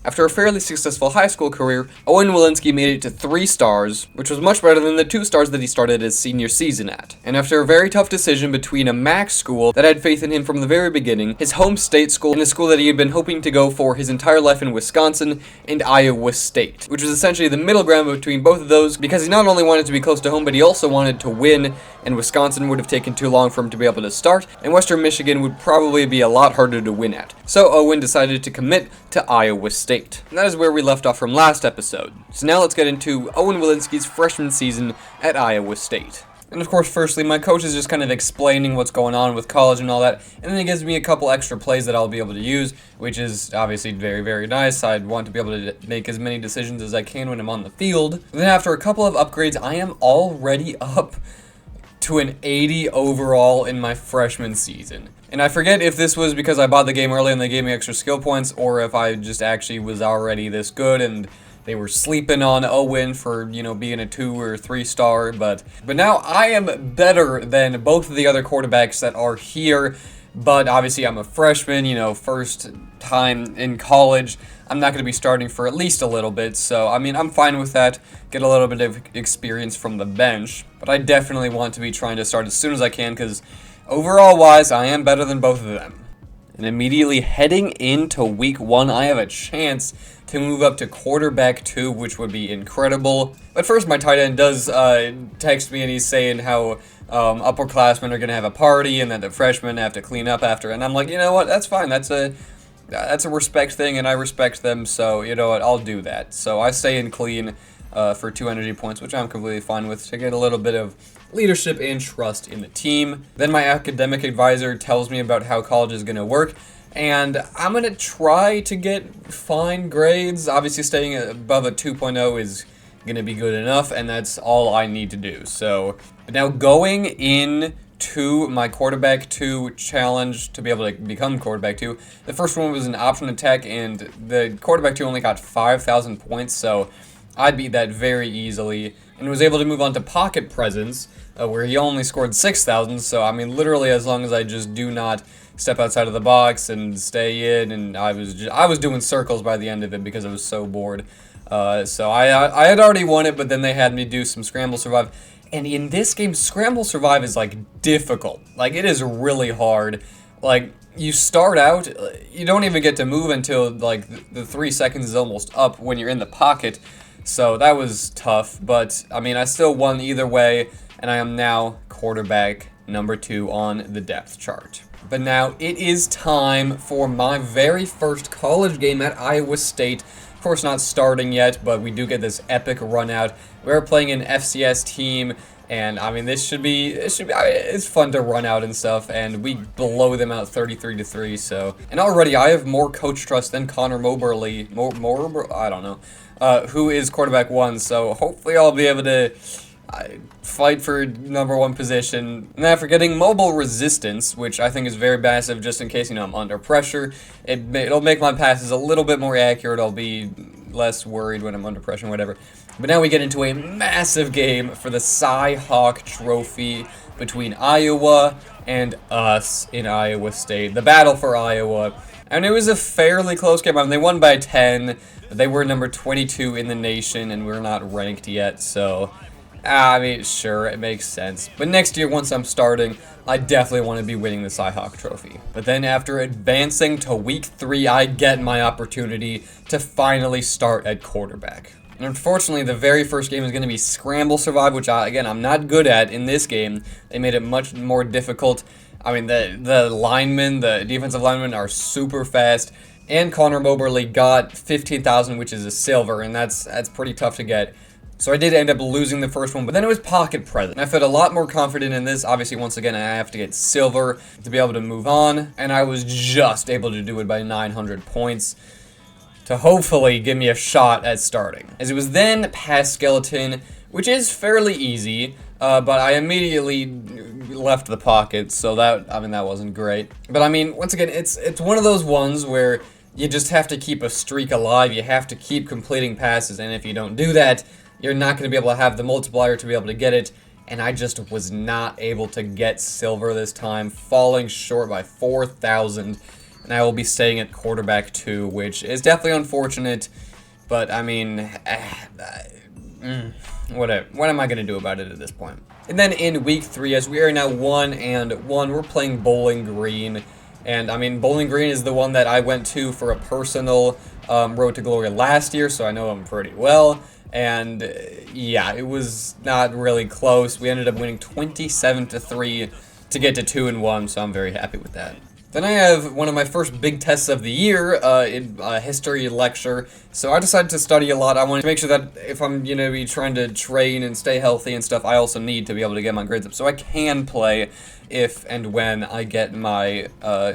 After a fairly successful high school career, Owen Walensky made it to 3 stars, which was much better than the 2 stars that he started his senior season at. And after a very tough decision between a MAC school that had faith in him from the very beginning, his home state school, and a school that he had been hoping to go for his entire life in Wisconsin, and Iowa State, which was essentially the middle ground between both of those, because he not only wanted to be close to home, but he also wanted to win, and Wisconsin would have taken too long for him to be able to start, and Western Michigan would probably be a lot harder to win at. So Owen decided to commit to Iowa State. And that is where we left off from last episode. So now let's get into Owen Walensky's freshman season at Iowa State. And of course, firstly, my coach is just kind of explaining what's going on with college and all that, and then he gives me a couple extra plays that I'll be able to use, which is obviously very, very nice. I'd want to be able to make as many decisions as I can when I'm on the field. And then after a couple of upgrades, I am already up to an 80 overall in my freshman season. And I forget if this was because I bought the game early and they gave me extra skill points, or if I just actually was already this good and they were sleeping on Owen for, being a 2 or 3 star, but now I am better than both of the other quarterbacks that are here, but obviously I'm a freshman, first time in college. I'm not going to be starting for at least a little bit, so, I'm fine with that, get a little bit of experience from the bench, but I definitely want to be trying to start as soon as I can, because overall-wise, I am better than both of them. And immediately heading into week 1, I have a chance to move up to quarterback 2, which would be incredible. But first, my tight end does text me, and he's saying how upperclassmen are going to have a party, and that the freshmen have to clean up after. And I'm like, you know what? That's fine. That's a respect thing, and I respect them. So you know what? I'll do that. So I stay in clean for 2 energy points, which I'm completely fine with, to get a little bit of leadership and trust in the team. Then my academic advisor tells me about how college is going to work, and I'm going to try to get fine grades. Obviously, staying above a 2.0 is going to be good enough, and that's all I need to do. So, now going in to my quarterback 2 challenge to be able to become quarterback 2, the first one was an option attack, and the quarterback 2 only got 5,000 points, so I beat that very easily, and was able to move on to pocket presence, where he only scored 6,000, so literally as long as I just do not step outside of the box and stay in, and I was doing circles by the end of it because I was so bored. So I had already won it, but then they had me do some scramble survive, and in this game, scramble survive is difficult. It is really hard. You start out, you don't even get to move until the 3 seconds is almost up when you're in the pocket. So that was tough, but I still won either way, and I am now quarterback number 2 on the depth chart. But now it is time for my very first college game at Iowa State. Of course, not starting yet, but we do get this epic run out. We're playing an FCS team, and it's fun to run out and stuff, and we blow them out 33-3. So, and already I have more coach trust than Connor Moberly, I don't know, who is quarterback 1. So hopefully I'll be able to fight for number 1 position. And after getting mobile resistance, which I think is very massive, just in case I'm under pressure, it'll make my passes a little bit more accurate. I'll be less worried when I'm under pressure and whatever. But now we get into a massive game for the Cy-Hawk Trophy between Iowa and us in Iowa State. The battle for Iowa. And it was a fairly close game. They won by 10. But they were number 22 in the nation, and we're not ranked yet, so sure, it makes sense. But next year, once I'm starting, I definitely want to be winning the Cy-Hawk Trophy. But then after advancing to week 3, I get my opportunity to finally start at quarterback. And unfortunately, the very first game is going to be Scramble Survive, which, I'm not good at in this game. They made it much more difficult. The linemen, the defensive linemen are super fast. And Connor Moberly got 15,000, which is a silver, and that's pretty tough to get. So I did end up losing the first one, but then it was pocket present. I felt a lot more confident in this. Obviously, once again, I have to get silver to be able to move on, and I was just able to do it by 900 points to hopefully give me a shot at starting. As it was then past skeleton, which is fairly easy, but I immediately left the pocket, so that wasn't great. But once again, it's one of those ones where you just have to keep a streak alive. You have to keep completing passes, and if you don't do that, you're not going to be able to have the multiplier to be able to get it, and I just was not able to get silver this time, falling short by 4,000. and I will be staying at quarterback 2, which is definitely unfortunate, but I mean, whatever. What am I going to do about it at this point? And then in week 3, as we are now 1-1, we're playing Bowling Green. And I mean, Bowling Green is the one that I went to for a personal Road to Glory last year, so I know them pretty well. And yeah, it was not really close. We ended up winning 27-3 to get to 2-1, so I'm very happy with that. Then I have one of my first big tests of the year, in a history lecture, so I decided to study a lot. I wanted to make sure that if I'm, be trying to train and stay healthy and stuff, I also need to be able to get my grades up so I can play if and when I get my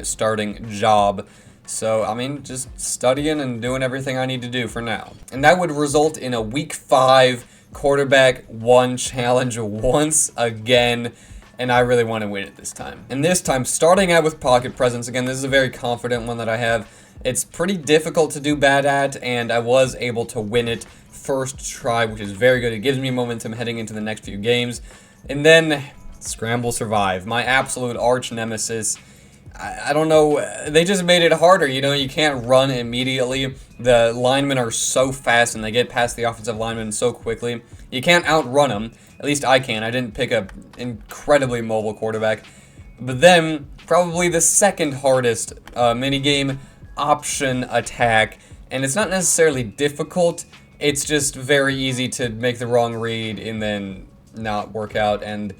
starting job. So, I mean, just studying and doing everything I need to do for now. And that would result in a week 5 quarterback 1 challenge once again. And I really want to win it this time. And this time, starting out with pocket presence. Again, this is a very confident one that I have. It's pretty difficult to do bad at, and I was able to win it first try, which is very good. It gives me momentum heading into the next few games. And then, Scramble Survive, my absolute arch nemesis. I don't know, they just made it harder, you can't run immediately. The linemen are so fast and they get past the offensive linemen so quickly. You can't outrun them, at least I can. I didn't pick an incredibly mobile quarterback. But then, probably the second hardest minigame, option attack. And it's not necessarily difficult, it's just very easy to make the wrong read and then not work out. And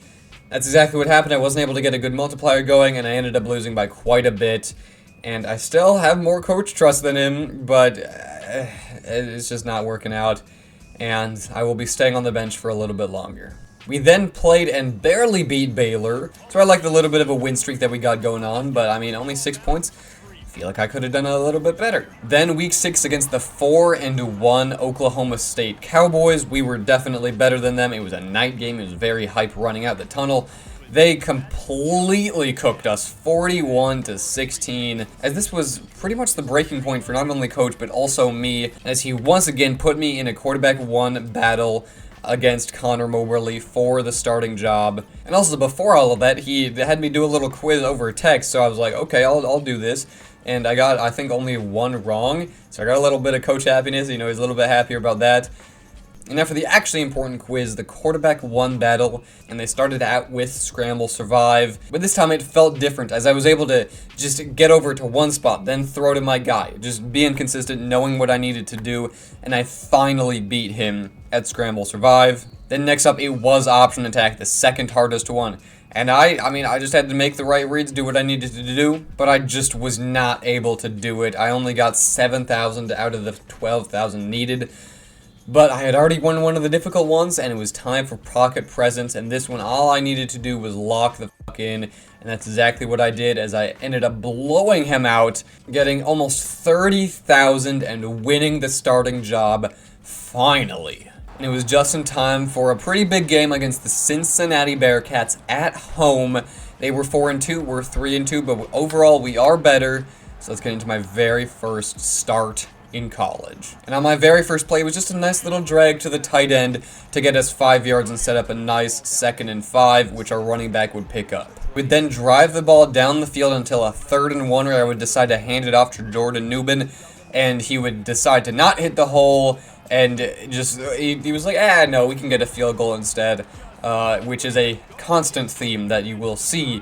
that's exactly what happened. I wasn't able to get a good multiplier going, and I ended up losing by quite a bit. And I still have more coach trust than him, but it's just not working out. And I will be staying on the bench for a little bit longer. We then played and barely beat Baylor, so I like the little bit of a win streak that we got going on, but I mean, only 6 points. I feel like I could have done a little bit better. Then week 6 against the 4-1 Oklahoma State Cowboys. We were definitely better than them. It was a night game. It was very hype running out the tunnel. They completely cooked us 41-16, as this was pretty much the breaking point for not only coach but also me, as he once again put me in a quarterback 1 battle against Connor Moberly for the starting job. And also before all of that, he had me do a little quiz over text, so I was like, okay, I'll do this. And I got, I think, only 1 wrong, so I got a little bit of coach happiness, he's a little bit happier about that. And now for the actually important quiz, the quarterback 1 battle, and they started out with Scramble Survive, but this time it felt different, as I was able to just get over to one spot, then throw to my guy, just being consistent, knowing what I needed to do, and I finally beat him at Scramble Survive. Then next up, it was Option Attack, the second hardest one. And I just had to make the right reads, do what I needed to do, but I just was not able to do it. I only got 7,000 out of the 12,000 needed. But I had already won one of the difficult ones, and it was time for Pocket Presence, and this one, all I needed to do was lock the fuck in, and that's exactly what I did, as I ended up blowing him out, getting almost 30,000 and winning the starting job, finally. And it was just in time for a pretty big game against the Cincinnati Bearcats at home. They were 4-2, we're 3-2, but overall we are better, so let's get into my very first start in college. And on my very first play, it was just a nice little drag to the tight end to get us 5 yards and set up a nice 2nd and 5, which our running back would pick up. We'd then drive the ball down the field until a 3rd and 1, where I would decide to hand it off to Jordan Newman, and he would decide to not hit the hole, and just, he was like, no, we can get a field goal instead, which is a constant theme that you will see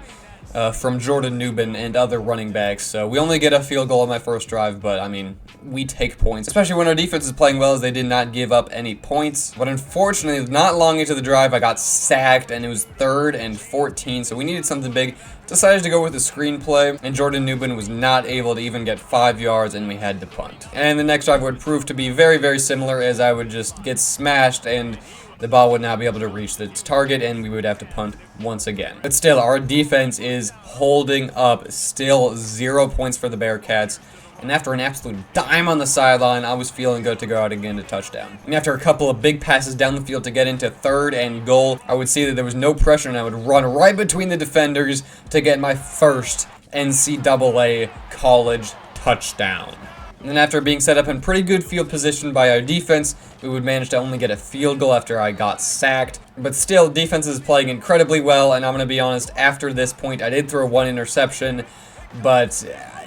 from Jordan Newman and other running backs. So we only get a field goal on my first drive, but I mean, we take points, especially when our defense is playing well, as they did not give up any points. But unfortunately, not long into the drive, I got sacked, and it was 3rd and 14, so we needed something big. Decided to go with a screenplay, and Jordan Newman was not able to even get 5 yards, and we had to punt. And the next drive would prove to be very, very similar, as I would just get smashed, and the ball would not be able to reach its target, and we would have to punt once again. But still, our defense is holding up. Still 0 points for the Bearcats. And after an absolute dime on the sideline, I was feeling good to go out again to touchdown. And after a couple of big passes down the field to get into 3rd and goal, I would see that there was no pressure, and I would run right between the defenders to get my first NCAA college touchdown. And then after being set up in pretty good field position by our defense, we would manage to only get a field goal after I got sacked. But still, defense is playing incredibly well, and I'm going to be honest, after this point, I did throw 1 interception, but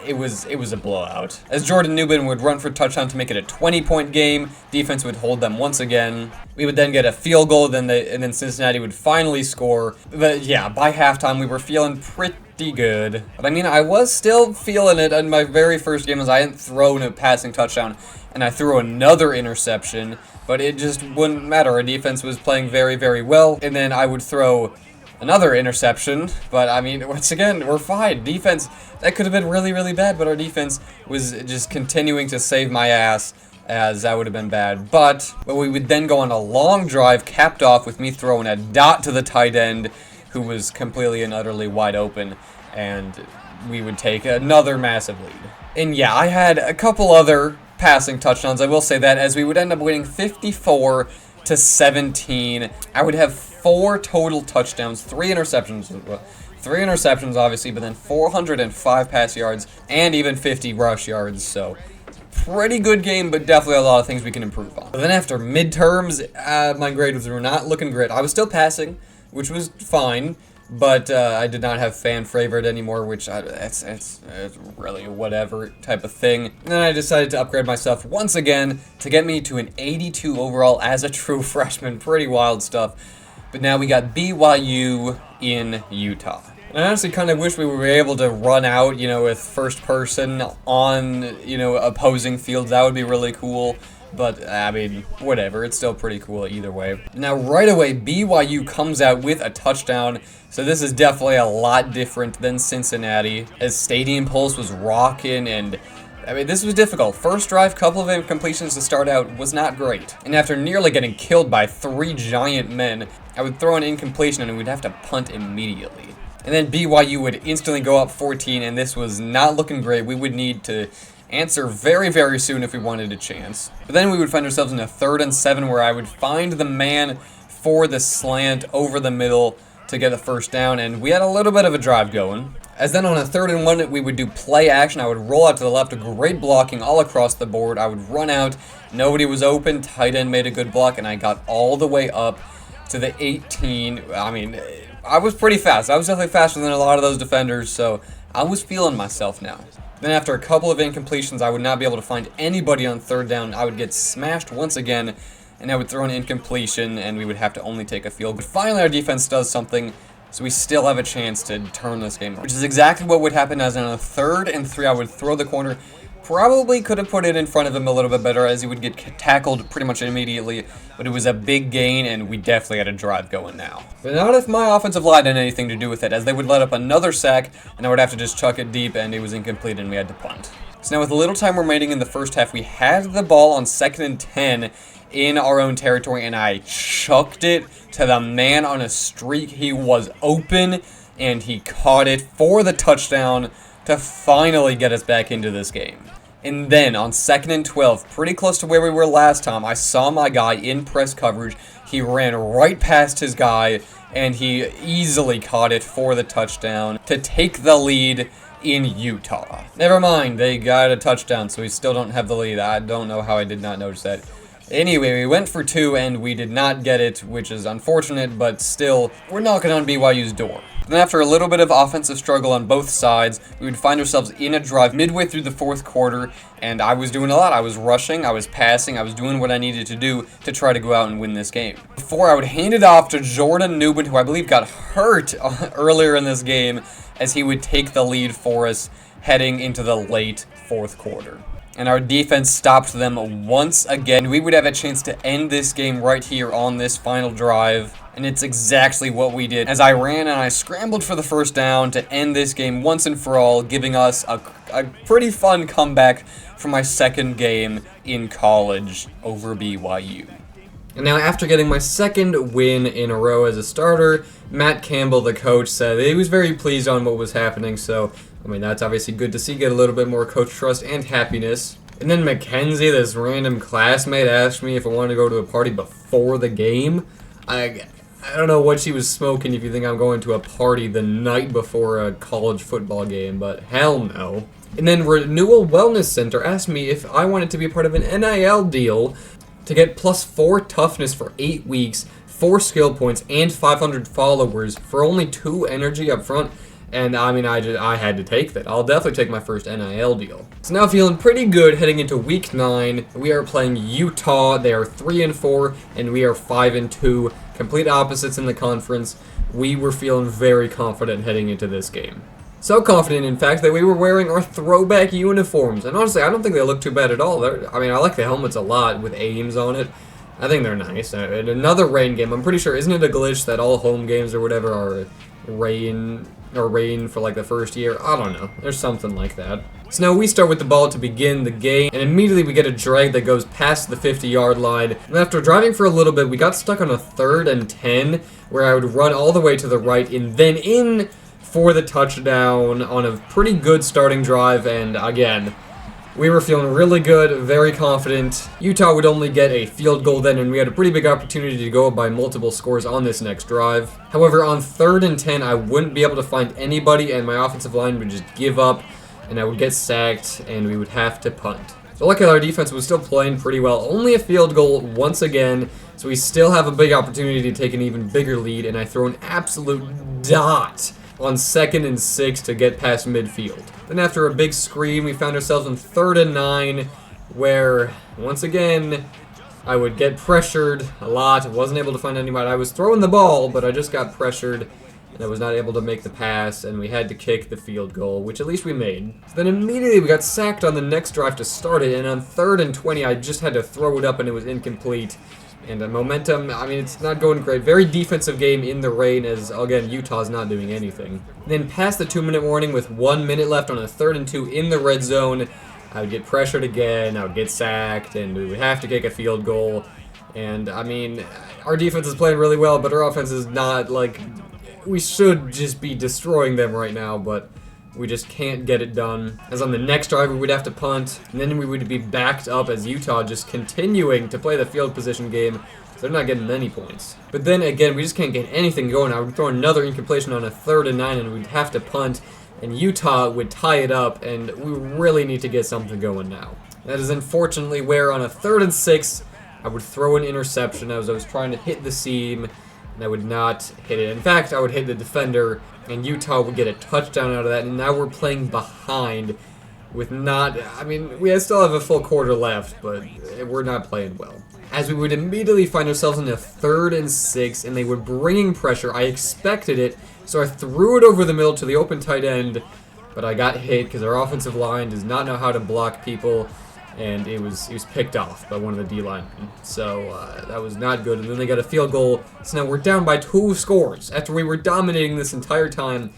it was a blowout. As Jordan Newman would run for a touchdown to make it a 20-point game, defense would hold them once again. We would then get a field goal, and then Cincinnati would finally score. But yeah, by halftime we were feeling pretty good. But I mean, I was still feeling it in my very first game as I hadn't thrown a passing touchdown, and I threw another interception, but it just wouldn't matter. Our defense was playing very, very well, and then I would throw another interception, but I mean, once again, we're fine. Defense, that could have been really, really bad, but our defense was just continuing to save my ass, as that would have been bad. But we would then go on a long drive, capped off with me throwing a dot to the tight end, who was completely and utterly wide open, and we would take another massive lead. And yeah, I had a couple other passing touchdowns, I will say that, as we would end up winning 54-17. I would have 4 total touchdowns, 3 interceptions, 3 interceptions obviously, but then 405 pass yards and even 50 rush yards, so pretty good game, but definitely a lot of things we can improve on. But then after midterms, my grades were not looking great. I was still passing, which was fine, but I did not have fan favorite anymore, which it's really a whatever type of thing. And then I decided to upgrade myself once again to get me to an 82 overall as a true freshman. Pretty wild stuff. But now we got BYU in Utah. And I honestly kind of wish we were able to run out, with first person on, opposing fields. That would be really cool. But, I mean, whatever. It's still pretty cool either way. Now, right away, BYU comes out with a touchdown. So this is definitely a lot different than Cincinnati, as Stadium Pulse was rocking, and I mean, this was difficult. First drive, couple of incompletions to start out, was not great. And after nearly getting killed by 3 giant men, I would throw an incompletion and we'd have to punt immediately. And then BYU would instantly go up 14, and this was not looking great. We would need to answer very, very soon if we wanted a chance. But then we would find ourselves in a 3rd and 7 where I would find the man for the slant over the middle to get the first down, and we had a little bit of a drive going. As then on a 3rd and 1, we would do play action. I would roll out to the left, great blocking all across the board. I would run out, nobody was open, tight end made a good block, and I got all the way up to the 18. I mean, I was pretty fast. I was definitely faster than a lot of those defenders, so I was feeling myself now. Then after a couple of incompletions, I would not be able to find anybody on 3rd down. I would get smashed once again, and I would throw an incompletion, and we would have to only take a field. But finally, our defense does something, so we still have a chance to turn this game, which is exactly what would happen. As on a 3rd and 3, I would throw the corner. Probably could have put it in front of him a little bit better, as he would get tackled pretty much immediately, but it was a big gain, and we definitely had a drive going now. But not if my offensive line had anything to do with it, as they would let up another sack, and I would have to just chuck it deep, and it was incomplete, and we had to punt. So now with a little time remaining in the first half, we had the ball on 2nd and 10 in our own territory, and I chucked it to the man on a streak. He was open, and he caught it for the touchdown to finally get us back into this game. And then on 2nd and 12, pretty close to where we were last time, I saw my guy in press coverage. He ran right past his guy, and he easily caught it for the touchdown to take the lead in Utah. Never mind, they got a touchdown, so we still don't have the lead. I don't know how I did not notice that. Anyway, we went for 2, and we did not get it, which is unfortunate, but still, we're knocking on BYU's door. Then after a little bit of offensive struggle on both sides, we would find ourselves in a drive midway through the 4th quarter, and I was doing a lot. I was rushing, I was passing, I was doing what I needed to do to try to go out and win this game. Before I would hand it off to Jordan Newman, who I believe got hurt earlier in this game, as he would take the lead for us heading into the late 4th quarter. And our defense stopped them once again. We would have a chance to end this game right here on this final drive, and it's exactly what we did, as I ran and I scrambled for the first down to end this game once and for all, giving us a pretty fun comeback for my 2nd game in college over BYU. And now, after getting my 2nd win in a row as a starter, Matt Campbell, the coach, said that he was very pleased on what was happening, so I mean, that's obviously good to see, get a little bit more coach trust and happiness. And then Mackenzie, this random classmate, asked me if I wanted to go to a party before the game. I don't know what she was smoking if you think I'm going to a party the night before a college football game, but hell no. And then Renewal Wellness Center asked me if I wanted to be a part of an NIL deal to get +4 toughness for 8 weeks, 4 skill points, and 500 followers for only 2 energy up front. And I mean, I had to take that. I'll definitely take my first NIL deal. So now feeling pretty good heading into week 9. We are playing Utah. They are 3-4, and we are 5-2. Complete opposites in the conference. We were feeling very confident heading into this game. So confident, in fact, that we were wearing our throwback uniforms. And honestly, I don't think they look too bad at all. I mean, I like the helmets a lot with Ames on it. I think they're nice. And another rain game. I'm pretty sure, isn't it a glitch that all home games or whatever are rain for like the first year? I don't know. There's something like that. So now we start with the ball to begin the game, and immediately we get a drag that goes past the 50-yard line. And after driving for a little bit, we got stuck on a 3rd and 10, where I would run all the way to the right and then in for the touchdown on a pretty good starting drive. And again, we were feeling really good, very confident. Utah would only get a field goal then, and we had a pretty big opportunity to go up by multiple scores on this next drive. However, on 3rd and 10, I wouldn't be able to find anybody, and my offensive line would just give up, and I would get sacked, and we would have to punt. So luckily, our defense was still playing pretty well. Only a field goal once again, so we still have a big opportunity to take an even bigger lead, and I throw an absolute dot on 2nd and 6 to get past midfield. Then after a big screen, we found ourselves in 3rd and 9, where, once again, I would get pressured a lot. I wasn't able to find anybody. I was throwing the ball, but I just got pressured, and I was not able to make the pass, and we had to kick the field goal, which at least we made. So then immediately we got sacked on the next drive to start it, and on 3rd and 20, I just had to throw it up, and it was incomplete. And the momentum, I mean, it's not going great. Very defensive game in the rain as, again, Utah's not doing anything. Then past the 2-minute warning with 1 minute left on a 3rd and 2 in the red zone, I would get pressured again, I would get sacked, and we would have to kick a field goal. And, I mean, our defense is playing really well, but our offense is not, like, we should just be destroying them right now, but we just can't get it done. As on the next drive, we would have to punt, and then we would be backed up as Utah just continuing to play the field position game, so they're not getting any points. But then again, we just can't get anything going. I would throw another incompletion on a 3rd and 9, and we'd have to punt, and Utah would tie it up, and we really need to get something going now. That is unfortunately where on a 3rd and 6, I would throw an interception as I was trying to hit the seam, and I would not hit it. In fact, I would hit the defender, and Utah would get a touchdown out of that, and now we're playing behind with not, I mean, we still have a full quarter left, but we're not playing well. As we would immediately find ourselves in a 3rd and 6, and they were bringing pressure. I expected it, so I threw it over the middle to the open tight end, but I got hit because our offensive line does not know how to block people, and it was picked off by one of the D-linemen. So that was not good. And then they got a field goal. So now we're down by 2 scores after we were dominating this entire time.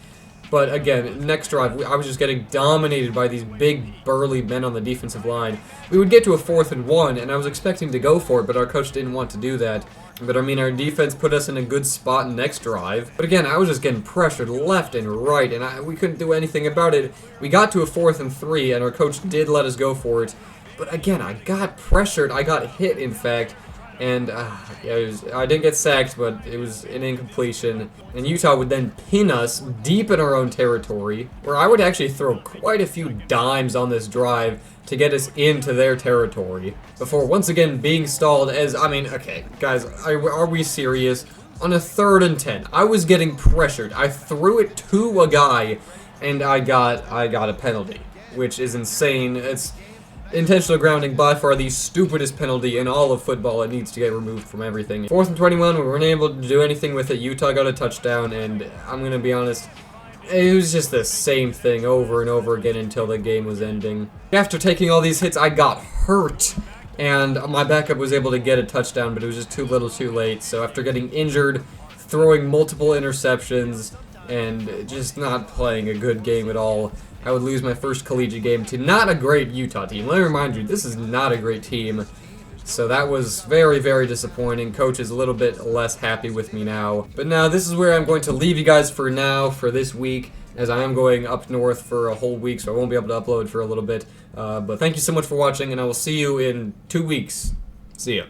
But again, next drive, I was just getting dominated by these big, burly men on the defensive line. We would get to a 4th and 1, and I was expecting to go for it, but our coach didn't want to do that. But I mean, our defense put us in a good spot next drive. But again, I was just getting pressured left and right, and we couldn't do anything about it. We got to a 4th and 3, and our coach did let us go for it. But again, I got pressured. I got hit, in fact. And yeah, I didn't get sacked, but it was an incompletion. And Utah would then pin us deep in our own territory, where I would actually throw quite a few dimes on this drive to get us into their territory, before once again being stalled as, I mean, okay, guys, are we serious? On a 3rd and 10, I was getting pressured. I threw it to a guy, and I got a penalty, which is insane. It's intentional grounding, by far the stupidest penalty in all of football. It needs to get removed from everything. 4th and 21, we weren't able to do anything with it. Utah got a touchdown, and I'm going to be honest, it was just the same thing over and over again until the game was ending. After taking all these hits, I got hurt, and my backup was able to get a touchdown, but it was just too little too late. So after getting injured, throwing multiple interceptions, and just not playing a good game at all, I would lose my first collegiate game to not a great Utah team. Let me remind you, this is not a great team. So that was very, very disappointing. Coach is a little bit less happy with me now. But now this is where I'm going to leave you guys for now, for this week, as I am going up north for a whole week, so I won't be able to upload for a little bit. But thank you so much for watching, and I will see you in 2 weeks. See ya.